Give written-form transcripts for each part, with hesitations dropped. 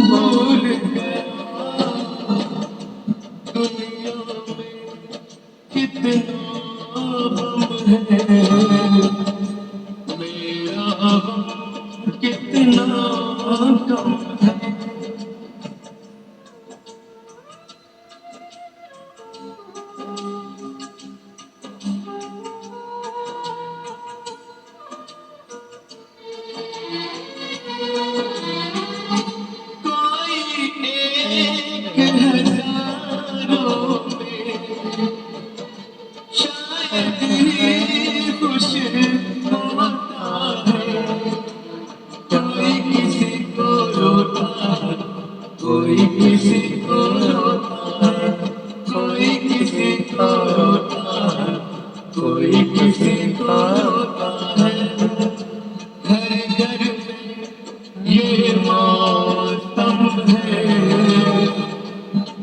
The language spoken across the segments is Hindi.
भूल गया दुनिया में कितना गम है, मेरा गम कितना कम है। कोई किसी को रोता है, कोई किसी को रोता है, कोई किसी को रोता है। हर घर में ये मौसम है,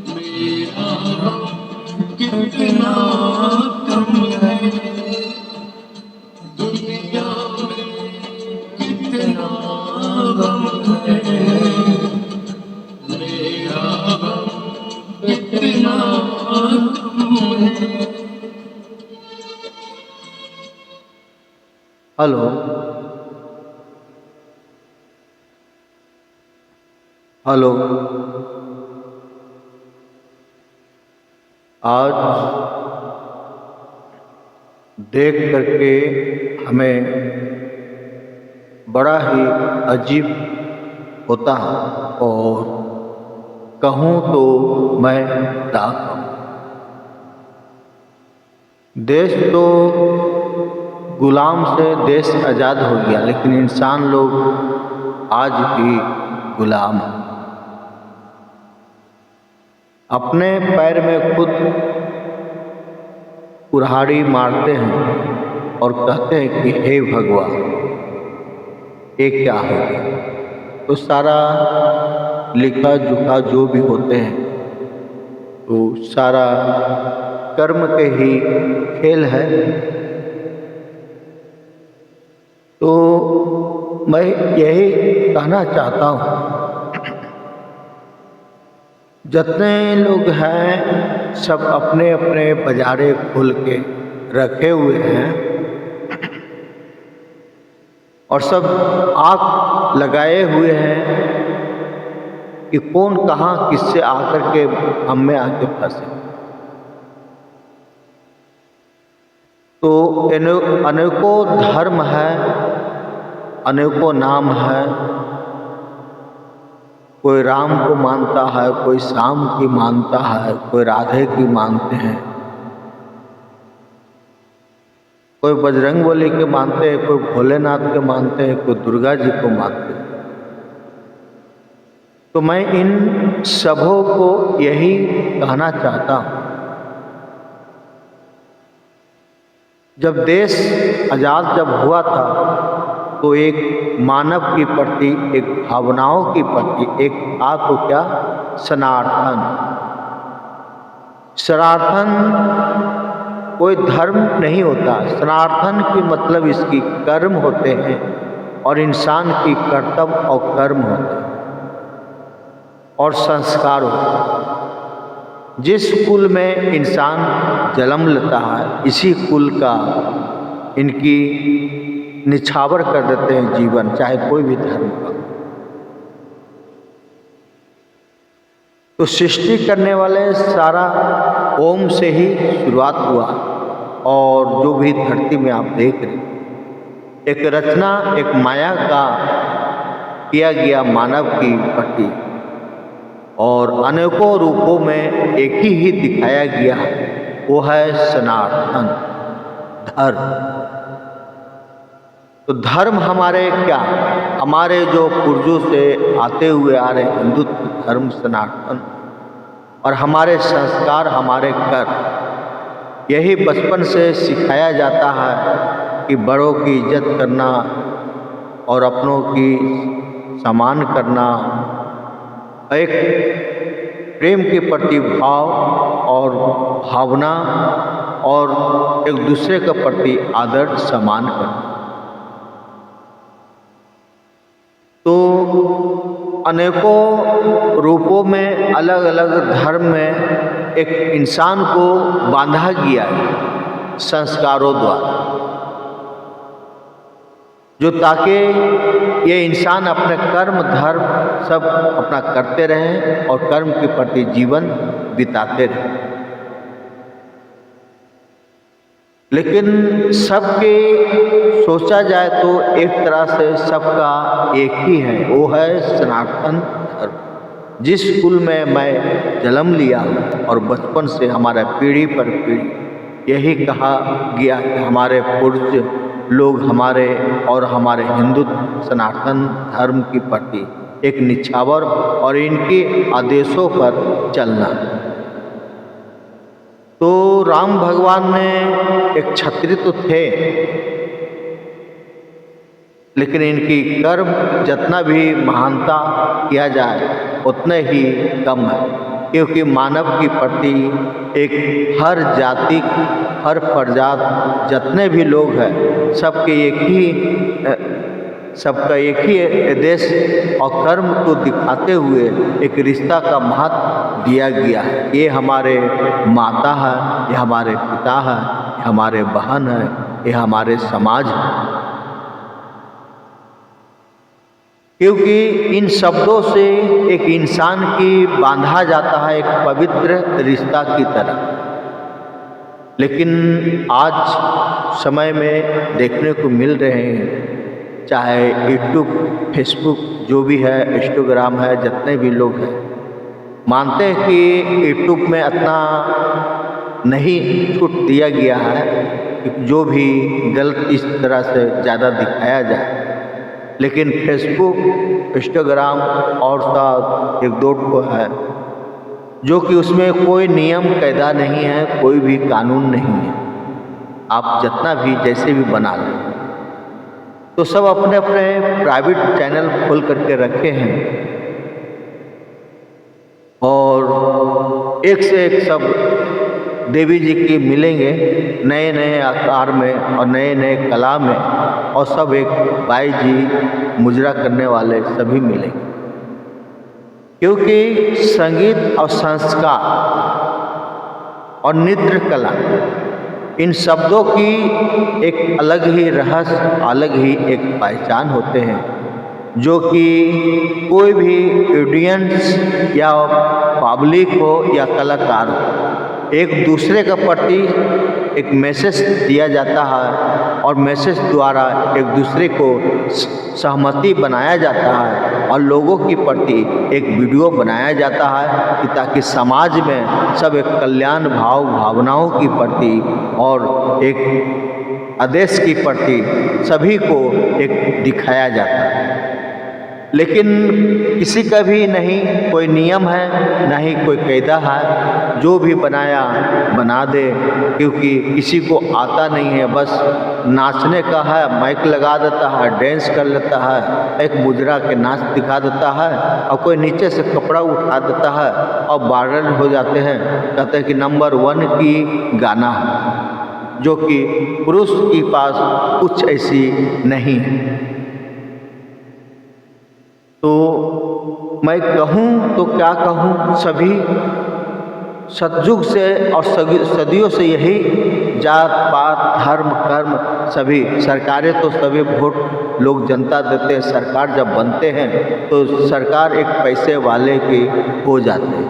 मेरा गम कितना कम है, दुनिया में कितना गम है, मेरा गम कितना कम है। हेलो हेलो, आज देख करके हमें बड़ा ही अजीब होता है और कहूँ तो मैं क्या कहूँ। देश तो गुलाम से देश आज़ाद हो गया, लेकिन इंसान लोग आज भी गुलाम हैं। अपने पैर में खुद कुल्हाड़ी मारते हैं और कहते हैं कि हे भगवान, ये क्या हो गया। तो सारा लिखा जुखा जो भी होते हैं तो सारा कर्म के ही खेल है। तो मैं यही कहना चाहता हूँ, जितने लोग हैं सब अपने अपने बाजारे खोल के रखे हुए हैं और सब आँख लगाए हुए हैं कि कौन कहाँ किससे आकर के हम में आके फंसे। तो अनेकों धर्म है, अनेकों नाम है। कोई राम को मानता है, कोई श्याम की मानता है, कोई राधे की मानते हैं, कोई बजरंगबली के मानते हैं, कोई भोलेनाथ के मानते हैं, कोई दुर्गा जी को मानते हैं। तो मैं इन सबों को यही कहना चाहता हूँ, जब देश आज़ाद जब हुआ था तो एक मानव की प्रति, एक भावनाओं की प्रति एक था तो क्या, सनातन। सनातन कोई धर्म नहीं होता, सनातन की मतलब इसकी कर्म होते हैं और इंसान की कर्तव्य और कर्म होते हैं और संस्कार होते हैं। जिस कुल में इंसान जन्म लेता है, इसी कुल का इनकी निछावर कर देते हैं जीवन, चाहे कोई भी धर्म का। तो सृष्टि करने वाले सारा ओम से ही शुरुआत हुआ और जो भी धरती में आप देख रहे, एक रचना, एक माया का किया गया मानव की प्रति और अनेकों रूपों में एक ही दिखाया गया, वो है सनातन धर्म। तो धर्म हमारे क्या, हमारे जो पूर्वजों से आते हुए आ रहे हिंदुत्व धर्म सनातन, और हमारे संस्कार, हमारे कर, यही बचपन से सिखाया जाता है कि बड़ों की इज्जत करना और अपनों की सम्मान करना, एक प्रेम के प्रति भाव और भावना और एक दूसरे के प्रति आदर सम्मान करना। तो अनेकों रूपों में अलग अलग धर्म में एक इंसान को बांधा गया है संस्कारों द्वारा, जो ताकि ये इंसान अपने कर्म धर्म सब अपना करते रहें और कर्म के प्रति जीवन बिताते रहें। लेकिन सबके सोचा जाए तो एक तरह से सबका एक ही है, वो है सनातन धर्म। जिस कुल में मैं जन्म लिया और बचपन से हमारा पीढ़ी पर पीढ़ी यही कहा गया कि हमारे पूर्वज लोग हमारे और हमारे हिंदू सनातन धर्म के प्रति एक निछावर और इनके आदेशों पर चलना। तो राम भगवान ने एक क्षत्रिय तो थे, लेकिन इनकी कर्म जितना भी महानता किया जाए उतने ही कम है, क्योंकि मानव की प्रति एक हर जाति हर प्रजात जितने भी लोग हैं सबका एक ही देश और कर्म को दिखाते हुए एक रिश्ता का महत्व दिया गया है। ये हमारे माता है, ये हमारे पिता है, ये हमारे बहन है, ये हमारे समाज है। क्योंकि इन शब्दों से एक इंसान की बांधा जाता है एक पवित्र रिश्ता की तरह। लेकिन आज समय में देखने को मिल रहे हैं, चाहे यूट्यूब फेसबुक जो भी है, इंस्टाग्राम है, जितने भी लोग हैं मानते हैं कि यूट्यूब में इतना नहीं छूट दिया गया है कि जो भी गलत इस तरह से ज़्यादा दिखाया जाए। लेकिन फेसबुक इंस्टाग्राम और साथ एक दो को है जो कि उसमें कोई नियम कायदा नहीं है, कोई भी कानून नहीं है, आप जितना भी जैसे भी बना लें। तो सब अपने अपने प्राइवेट चैनल खोल करके रखे हैं और एक से एक सब देवी जी की मिलेंगे नए नए आकार में और नए नए कला में, और सब एक बाई जी मुजरा करने वाले सभी मिलेंगे। क्योंकि संगीत और संस्कार और नृत्य कला इन शब्दों की एक अलग ही रहस्य, अलग ही एक पहचान होते हैं, जो कि कोई भी ऑडियंस या पब्लिक हो या कलाकार हो, एक दूसरे के प्रति एक मैसेज दिया जाता है और मैसेज द्वारा एक दूसरे को सहमति बनाया जाता है और लोगों के प्रति एक वीडियो बनाया जाता है कि ताकि समाज में सब एक कल्याण भावनाओं की प्रति और एक आदेश की प्रति सभी को एक दिखाया जाता है। लेकिन किसी का भी नहीं कोई नियम है, ना ही कोई कायदा है, जो भी बनाया बना दे, क्योंकि किसी को आता नहीं है, बस नाचने का है, माइक लगा देता है, डांस कर लेता है, एक मुद्रा के नाच दिखा देता है और कोई नीचे से कपड़ा उठा देता है और वायरल हो जाते हैं। कहते हैं कि नंबर 1 की गाना है, जो कि पुरुष के पास कुछ ऐसी नहीं है। तो मैं कहूँ तो क्या कहूँ, सभी सतयुग से और सदियों से यही जात पात धर्म कर्म सभी सरकारें तो सभी वोट लोग जनता देते हैं। सरकार जब बनते हैं तो सरकार एक पैसे वाले की हो जाती है,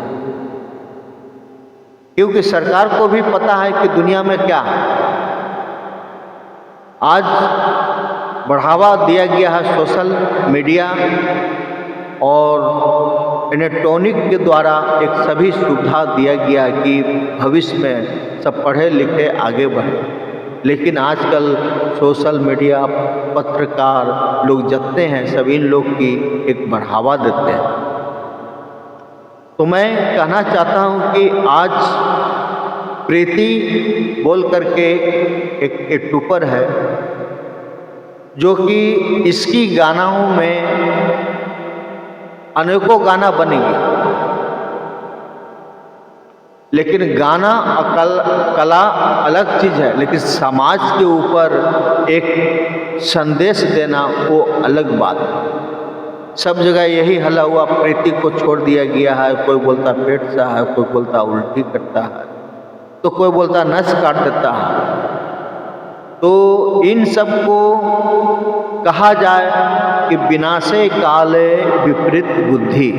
क्योंकि सरकार को भी पता है कि दुनिया में क्या है। आज बढ़ावा दिया गया है सोशल मीडिया और इलेक्ट्रॉनिक के द्वारा एक सभी सुविधा दिया गया कि भविष्य में सब पढ़े लिखे आगे बढ़े। लेकिन आजकल सोशल मीडिया पत्रकार लोग जितने हैं सभी इन लोग की एक बढ़ावा देते हैं। तो मैं कहना चाहता हूँ कि आज प्रीति बोल करके एक यूट्यूबर है जो कि इसकी गानाओं में अनेकों गाना बनेंगे, लेकिन गाना कला अलग चीज़ है, लेकिन समाज के ऊपर एक संदेश देना वो अलग बात है। सब जगह यही हल्ला हुआ, प्रीति को छोड़ दिया गया है। कोई बोलता पेट सा है, कोई बोलता उल्टी करता है, तो कोई बोलता नस काट देता है। तो इन सब को कहा जाए कि विनाशे काले विपरीत बुद्धि।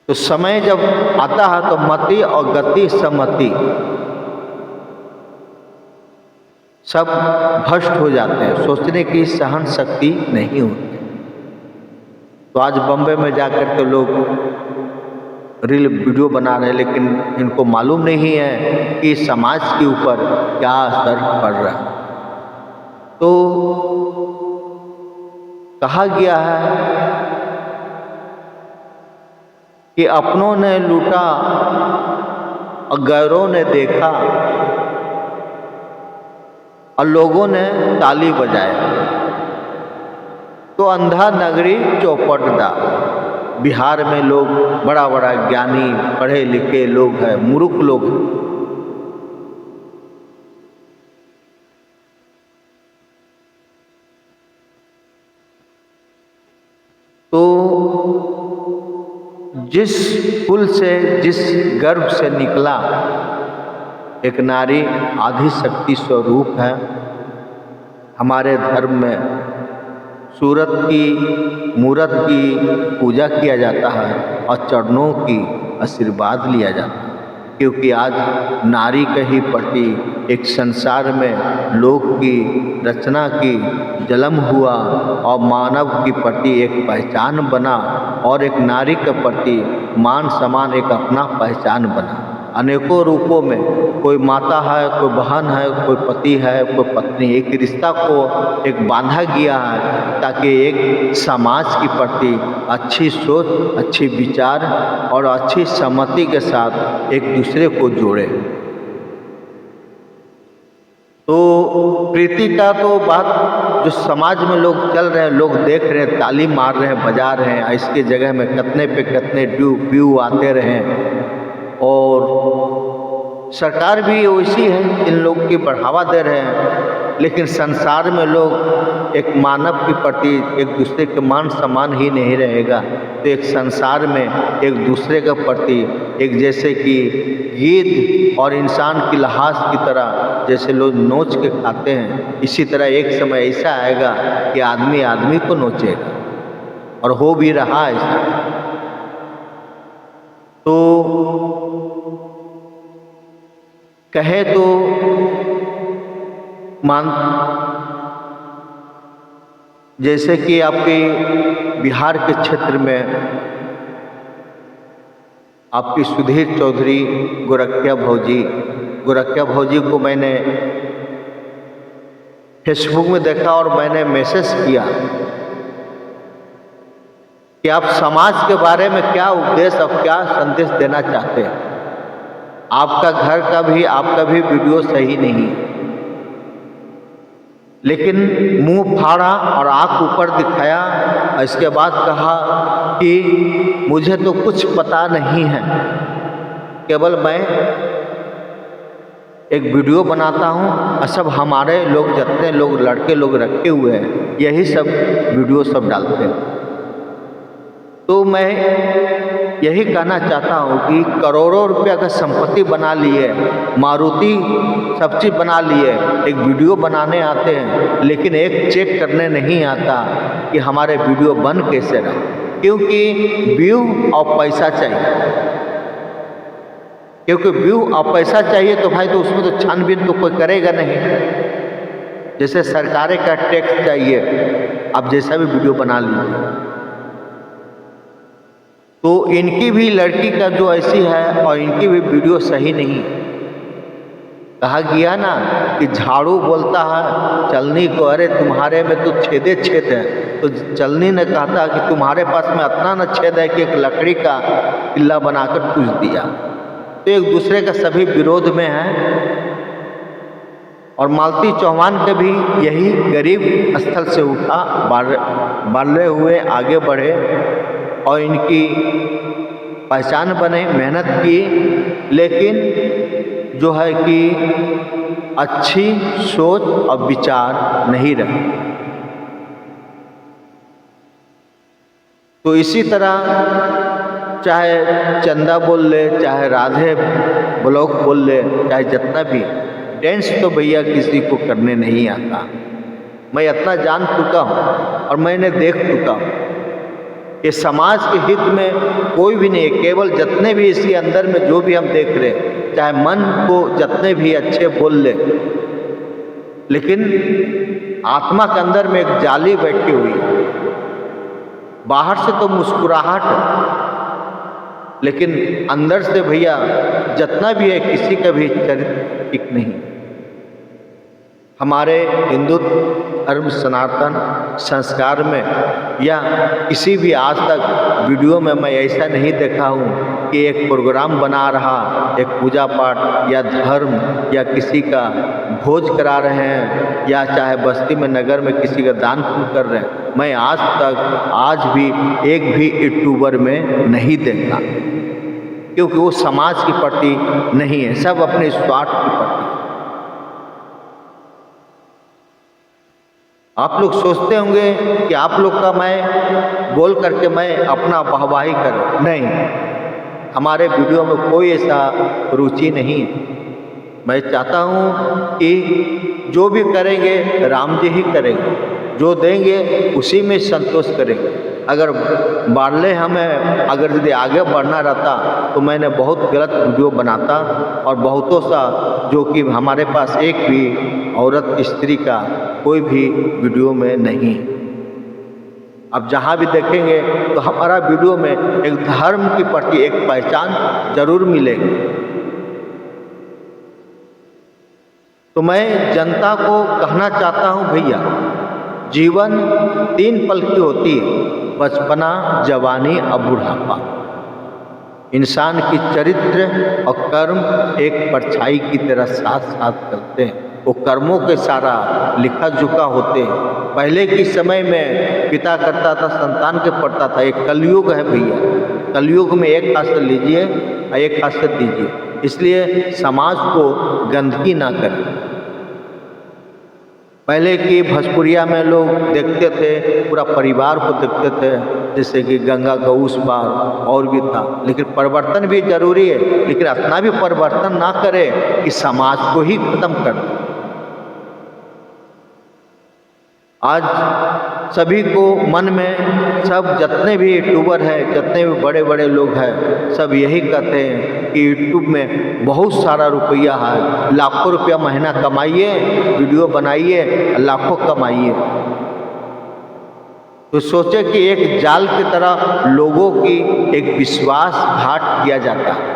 तो समय जब आता है तो मति और गति समति सब भ्रष्ट हो जाते हैं, सोचने की सहन शक्ति नहीं होती। तो आज बम्बई में जाकर के लोग रील वीडियो बना रहे हैं, लेकिन इनको मालूम नहीं है कि समाज के ऊपर क्या असर पड़ रहा है। तो कहा गया है कि अपनों ने लूटा और गैरों ने देखा और लोगों ने ताली बजाया, तो अंधा नगरी चौपट डाल। बिहार में लोग बड़ा बड़ा ज्ञानी पढ़े लिखे लोग हैं, मूर्ख लोग हैं, तो जिस कुल से, जिस गर्भ से निकला एक नारी आदि शक्ति स्वरूप है। हमारे धर्म में सूरत की मूरत की पूजा किया जाता है और चरणों की आशीर्वाद लिया जाता है, क्योंकि आज नारी के ही प्रति एक संसार में लोक की रचना की जन्म हुआ और मानव के प्रति एक पहचान बना और एक नारी के प्रति मान सम्मान एक अपना पहचान बना। अनेकों रूपों में, कोई माता है, कोई बहन है, कोई पति है, कोई पत्नी, एक रिश्ता को एक बांधा गया है ताकि एक समाज के प्रति अच्छी सोच, अच्छी विचार और अच्छी सहमति के साथ एक दूसरे को जोड़े। तो प्रीति का तो बात जो समाज में लोग चल रहे हैं, लोग देख रहे हैं, ताली मार रहे हैं, बजा रहे हैं, इसके जगह में कितने पे कितने व्यू आते रहे और सरकार भी वैसी है, इन लोग की बढ़ावा दे रहे हैं। लेकिन संसार में लोग एक मानव के प्रति एक दूसरे के मान सम्मान ही नहीं रहेगा, तो एक संसार में एक दूसरे के प्रति एक जैसे कि गिद्ध और इंसान की लाश की तरह जैसे लोग नोच के खाते हैं, इसी तरह एक समय ऐसा आएगा कि आदमी आदमी को नोचेगा, और हो भी रहा है ऐसा। तो कहे तो मान जैसे कि आपके बिहार के क्षेत्र में आपकी सुधीर चौधरी गोरखिया भौजी को मैंने फेसबुक में देखा और मैंने मैसेज किया कि आप समाज के बारे में क्या उपदेश और क्या संदेश देना चाहते हैं। आपका घर का भी, आपका भी वीडियो सही नहीं, लेकिन मुंह फाड़ा और आंख ऊपर दिखाया, इसके बाद कहा कि मुझे तो कुछ पता नहीं है, केवल मैं एक वीडियो बनाता हूं और सब हमारे लोग जितने लोग लड़के लोग रखे हुए हैं यही सब वीडियो सब डालते हैं। तो मैं यही कहना चाहता हूँ कि करोड़ों रुपया का संपत्ति बना लिए, मारुति सब चीज़ बना लिए, एक वीडियो बनाने आते हैं, लेकिन एक चेक करने नहीं आता कि हमारे वीडियो बन कैसे रहे, क्योंकि व्यू और पैसा चाहिए। क्योंकि व्यू और पैसा चाहिए तो भाई तो उसमें तो छानबीन तो कोई करेगा नहीं। जैसे सरकारें का टैक्स चाहिए, आप जैसा भी वीडियो बना लीजिए। तो इनकी भी लड़की का जो ऐसी है और इनकी भी वीडियो सही नहीं। कहा गया ना कि झाड़ू बोलता है चलनी को, अरे तुम्हारे में तो छेदे छेद है, तो चलनी ने कहता कि तुम्हारे पास में इतना न छेद है कि एक लकड़ी का किला बनाकर पूछ दिया। तो एक दूसरे का सभी विरोध में है। और मालती चौहान के भी यही गरीब स्थल से उठा, बढ़े हुए आगे बढ़े और इनकी पहचान बने, मेहनत की, लेकिन जो है कि अच्छी सोच और विचार नहीं रहे। तो इसी तरह चाहे चंदा बोल ले, चाहे राधे ब्लॉक बोल ले, चाहे जितना भी डांस, तो भैया किसी को करने नहीं आता। मैं इतना जान चुका हूँ और मैंने देख चुका हूँ कि समाज के हित में कोई भी नहीं, केवल जितने भी इसके अंदर में जो भी हम देख रहे हैं, चाहे मन को जितने भी अच्छे बोल ले, लेकिन आत्मा के अंदर में एक जाली बैठी हुई है। बाहर से तो मुस्कुराहट है, लेकिन अंदर से भैया जितना भी है किसी का भी चरित्र ठीक नहीं। हमारे हिंदू धर्म सनातन संस्कार में या किसी भी आज तक वीडियो में मैं ऐसा नहीं देखा हूँ कि एक प्रोग्राम बना रहा, एक पूजा पाठ या धर्म या किसी का भोज करा रहे हैं, या चाहे बस्ती में नगर में किसी का दान पुण्य कर रहे हैं। मैं आज तक आज भी एक भी यूट्यूबर में नहीं देखा, क्योंकि वो समाज के प्रति नहीं है, सब अपने स्वार्थ के प्रति। आप लोग सोचते होंगे कि आप लोग का मैं बोल करके मैं अपना वाहवाही करूं, नहीं, हमारे वीडियो में कोई ऐसा रुचि नहीं है। मैं चाहता हूं कि जो भी करेंगे राम जी ही करेंगे, जो देंगे उसी में संतोष करेंगे। अगर बाढ़ले हमें अगर यदि आगे बढ़ना रहता तो मैंने बहुत गलत वीडियो बनाता, और बहुतों सा जो कि हमारे पास एक भी औरत स्त्री का कोई भी वीडियो में नहीं है। अब जहाँ भी देखेंगे तो हमारा वीडियो में एक धर्म के प्रति एक पहचान जरूर मिलेगी। तो मैं जनता को कहना चाहता हूँ, भैया जीवन 3 पल की होती है, बचपना, जवानी और बुढ़ापा। इंसान की चरित्र और कर्म एक परछाई की तरह साथ साथ चलते हैं, वो कर्मों के सारा लिखा झुका होते हैं। पहले के समय में पिता करता था, संतान के पढ़ता था। एक कलयुग है भैया, कलयुग में एक हाथ से लीजिए और एक हाथ से दीजिए, इसलिए समाज को गंदगी ना करें। पहले की भोजपुरिया में लोग देखते थे, पूरा परिवार को देखते थे, जैसे कि गंगा का उस पार और भी था। लेकिन परिवर्तन भी जरूरी है, लेकिन इतना भी परिवर्तन ना करे कि समाज को ही खत्म कर दे। आज सभी को मन में, सब जितने भी यूट्यूबर हैं, जितने भी बड़े बड़े लोग हैं, सब यही कहते हैं कि यूट्यूब में बहुत सारा रुपया है, लाखों रुपया महीना कमाइए, वीडियो बनाइए, लाखों कमाइए। तो सोचे कि एक जाल की तरह लोगों की एक विश्वासघात किया जाता है।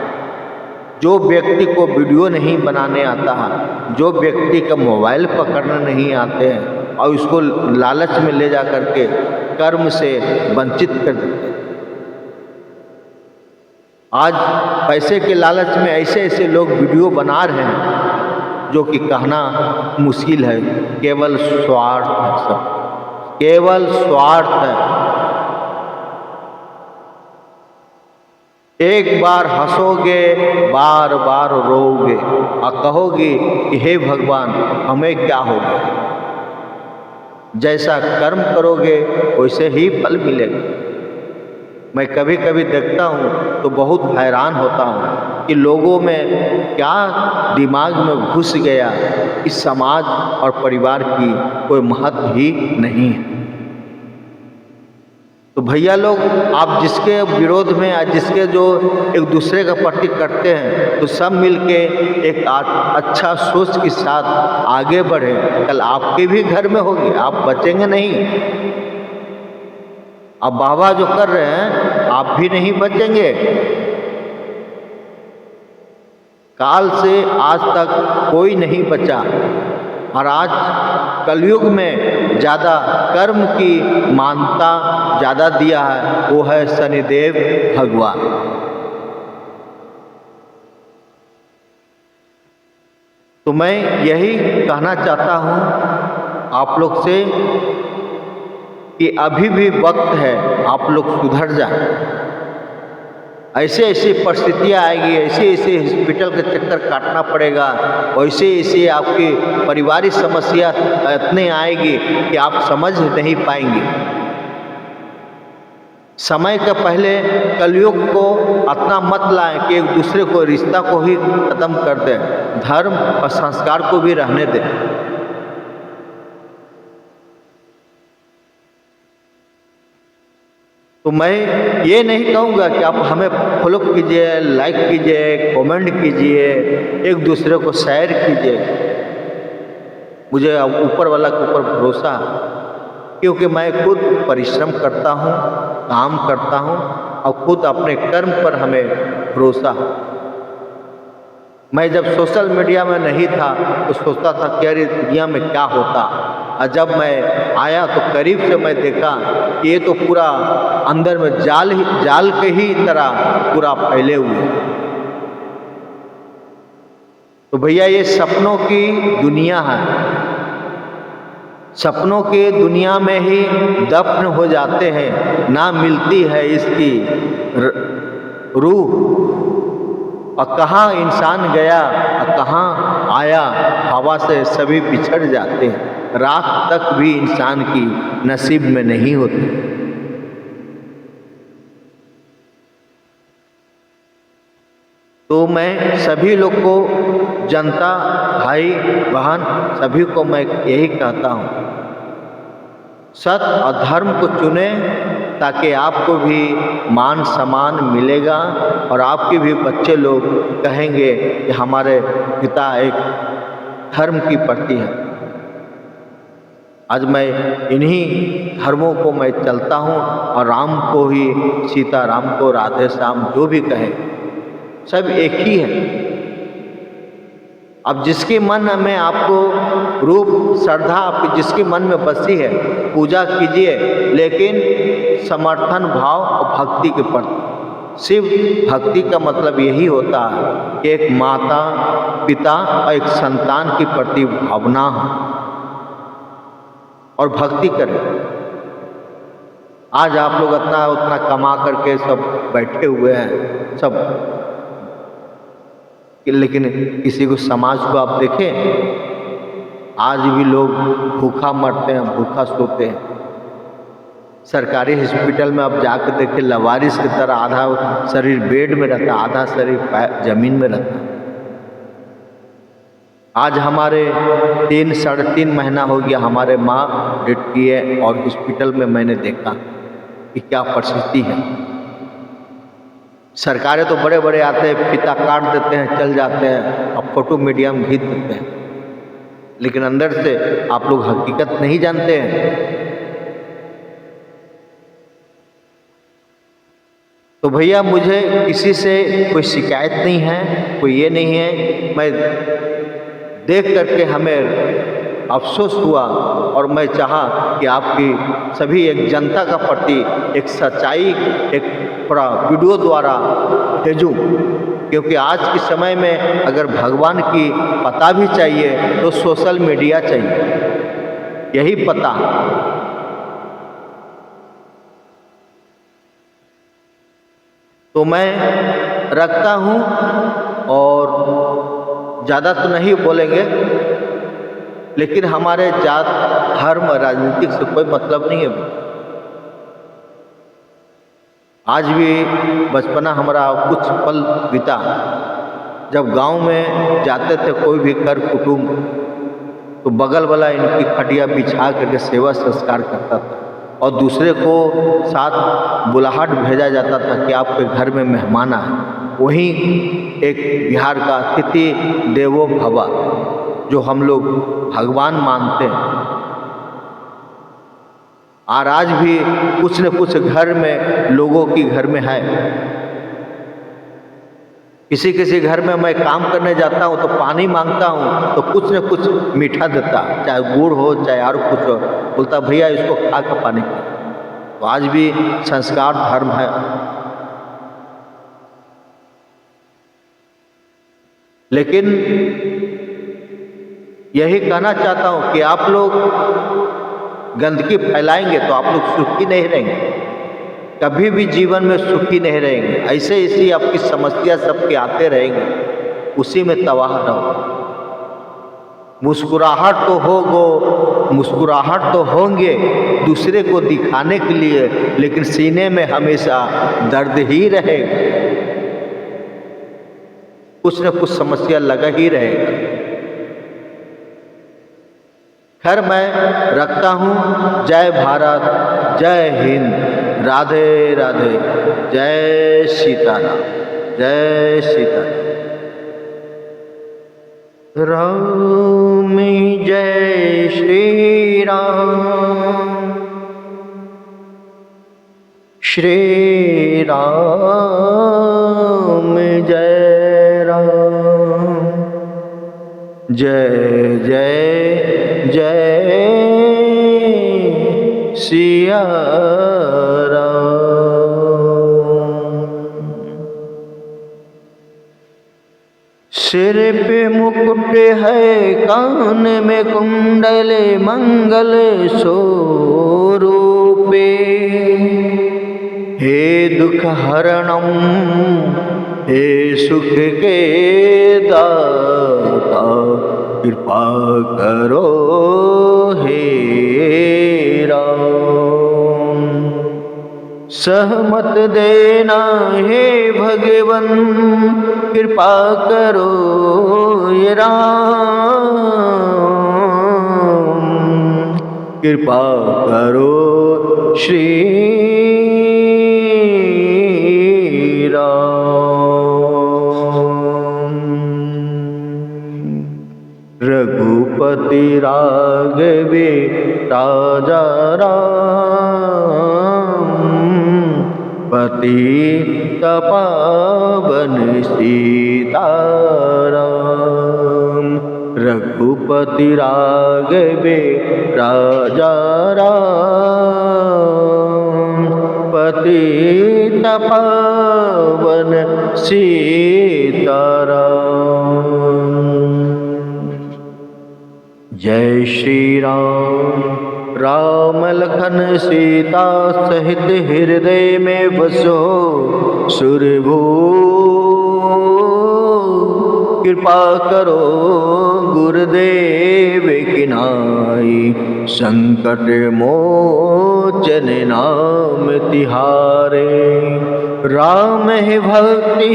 जो व्यक्ति को वीडियो नहीं बनाने आता है, जो व्यक्ति का मोबाइल पकड़ने नहीं आते हैं, और उसको लालच में ले जा करके कर्म से वंचित कर देते हैं। आज पैसे के लालच में ऐसे ऐसे लोग वीडियो बना रहे हैं जो कि कहना मुश्किल है। केवल स्वार्थ है, सब केवल स्वार्थ है। एक बार हंसोगे, बार बार रोओगे और कहोगे कि हे भगवान हमें क्या हो गया। जैसा कर्म करोगे वैसे ही फल मिलेगा। मैं कभी कभी देखता हूँ तो बहुत हैरान होता हूँ कि लोगों में क्या दिमाग में घुस गया कि समाज और परिवार की कोई महत्व ही नहीं है। तो भैया लोग, आप जिसके विरोध में या जिसके जो एक दूसरे का प्रति करते हैं, तो सब मिलके एक अच्छा सोच के साथ आगे बढ़े। कल आपके भी घर में होगी, आप बचेंगे नहीं। अब बाबा जो कर रहे हैं आप भी नहीं बचेंगे। काल से आज तक कोई नहीं बचा, और आज कलयुग में ज़्यादा कर्म की मान्यता ज़्यादा दिया है, वो है शनिदेव भगवान। तो मैं यही कहना चाहता हूँ आप लोग से कि अभी भी वक्त है, आप लोग सुधर जाए। ऐसे ऐसे परिस्थितियाँ आएगी, ऐसे ऐसे हॉस्पिटल के चक्कर काटना पड़ेगा, वैसे ऐसे आपकी पारिवारिक समस्या इतने आएगी कि आप समझ नहीं पाएंगे। समय के पहले कलयुग को इतना मत लाएं कि एक दूसरे को रिश्ता को ही खत्म कर दें, धर्म और संस्कार को भी रहने दें। तो मैं ये नहीं कहूँगा कि आप हमें फॉलो कीजिए, लाइक कीजिए, कमेंट कीजिए, एक दूसरे को शेयर कीजिए। मुझे अब ऊपर वाला के ऊपर भरोसा, क्योंकि मैं खुद परिश्रम करता हूँ, काम करता हूँ और खुद अपने कर्म पर हमें भरोसा। मैं जब सोशल मीडिया में नहीं था तो सोचता था कि यार दुनिया में क्या होता, और जब मैं आया तो करीब से मैं देखा कि ये तो पूरा अंदर में जाल के ही तरह पूरा फैले हुए। तो भैया ये सपनों की दुनिया है, सपनों की दुनिया में ही दफन हो जाते हैं, ना मिलती है इसकी रूह। और कहाँ इंसान गया और कहाँ आया, हवा से सभी बिछड़ जाते हैं, राख तक भी इंसान की नसीब में नहीं होती। तो मैं सभी लोग को, जनता, भाई बहन सभी को मैं यही कहता हूँ, सत्य और धर्म को चुने ताकि आपको भी मान सम्मान मिलेगा और आपके भी बच्चे लोग कहेंगे कि हमारे पिता एक धर्म की प्रति है। आज मैं इन्हीं धर्मों को मैं चलता हूँ और राम को ही, सीता राम को, राधे श्याम जो भी कहें सब एक ही है। अब जिसके मन में आपको रूप श्रद्धा आपकी जिसके मन में बसी है पूजा कीजिए, लेकिन समर्थन भाव और भक्ति के प्रति। सिर्फ भक्ति का मतलब यही होता है कि एक माता पिता और एक संतान की प्रति भावना हो और भक्ति करें। आज आप लोग उतना कमा करके सब बैठे हुए हैं सब, लेकिन किसी को समाज को आप देखें, आज भी लोग भूखा मरते हैं, भूखा सोते हैं। सरकारी हॉस्पिटल में आप जाकर देखें, लवारिस की तरह आधा शरीर बेड में रहता, आधा शरीर जमीन में रहता। आज हमारे 3-3.5 महीना हो गया हमारे माँ डेथ की है, और हॉस्पिटल में मैंने देखा कि क्या परिस्थिति है। सरकारें तो बड़े बड़े आते हैं, फीता काट देते हैं, चल जाते हैं और फोटो मीडिया में खींच देते हैं, लेकिन अंदर से आप लोग हकीकत नहीं जानते हैं। तो भैया मुझे किसी से कोई शिकायत नहीं है, कोई ये नहीं है। मैं देख करके हमें अफसोस हुआ और मैं चाहा कि आपकी सभी एक जनता का प्रति एक सच्चाई एक थोड़ा वीडियो द्वारा भेजूं, क्योंकि आज के समय में अगर भगवान की पता भी चाहिए तो सोशल मीडिया चाहिए, यही पता। तो मैं रखता हूँ और ज़्यादा तो नहीं बोलेंगे, लेकिन हमारे जात धर्म राजनीतिक से कोई मतलब नहीं है। आज भी बचपना हमारा कुछ पल बीता, जब गांव में जाते थे कोई भी कर कुटुंब तो बगल वाला इनकी खटिया बिछा करके सेवा संस्कार करता था और दूसरे को साथ बुलाहट भेजा जाता था कि आपके घर में मेहमान आए। वहीं एक बिहार का अतिथि देवो भव जो हम लोग भगवान मानते हैं, और आज भी कुछ न कुछ घर में लोगों की घर में है। किसी किसी घर में मैं काम करने जाता हूँ तो पानी मांगता हूँ तो कुछ न कुछ मीठा देता, चाहे गुड़ हो चाहे और कुछ हो, बोलता भैया इसको खा कर पानी पी। तो आज भी संस्कार धर्म है। लेकिन यही कहना चाहता हूँ कि आप लोग गंदगी फैलाएंगे तो आप लोग सुखी नहीं रहेंगे, कभी भी जीवन में सुखी नहीं रहेंगे। ऐसे ऐसी आपकी समस्या सबके आते रहेंगे, उसी में तबाह रहो। मुस्कुराहट तो होगो मुस्कुराहट तो होंगे दूसरे को दिखाने के लिए, लेकिन सीने में हमेशा दर्द ही रहेगा, कुछ न कुछ समस्या लगा ही रहेगा। खैर मैं रखता हूँ। जय भारत, जय हिंद, राधे राधे, जय सीताराम, जय सीताराम। राम जय श्री राम, श्री राम जय राम, जय जय जय सिया राम। सिर पे मुकुट है, कान में कुंडल, मंगल स्वरूपे, हे दुख हरणम, हे सुख के दाता, कृपा करो हे राम। सहमत देना हे भगवन, कृपा करो ये राम, कृपा करो श्री राम। रघुपति राघवे राजा राम, पतित पावन सीताराम। रघुपति राघवे राजा राम, पतित पावन सीताराम। जय श्री राम, राम लखन सीता सहित हृदय में बसो सुरभू। कृपा करो गुरुदेव की नाई, संकट मोचन नाम तिहारे। राम है भक्ति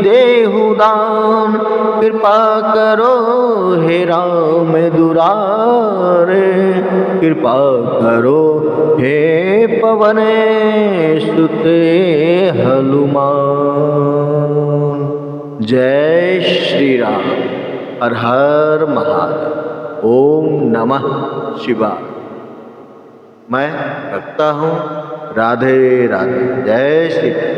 देहु दान, कृपा करो हे राम दुरारे। कृपा करो हे पवन सुत हनुमान। जय श्री राम, हर हर महादेव, ओम नमः शिवाय। मैं रखता हूँ। राधे राधे, जय श्री राम।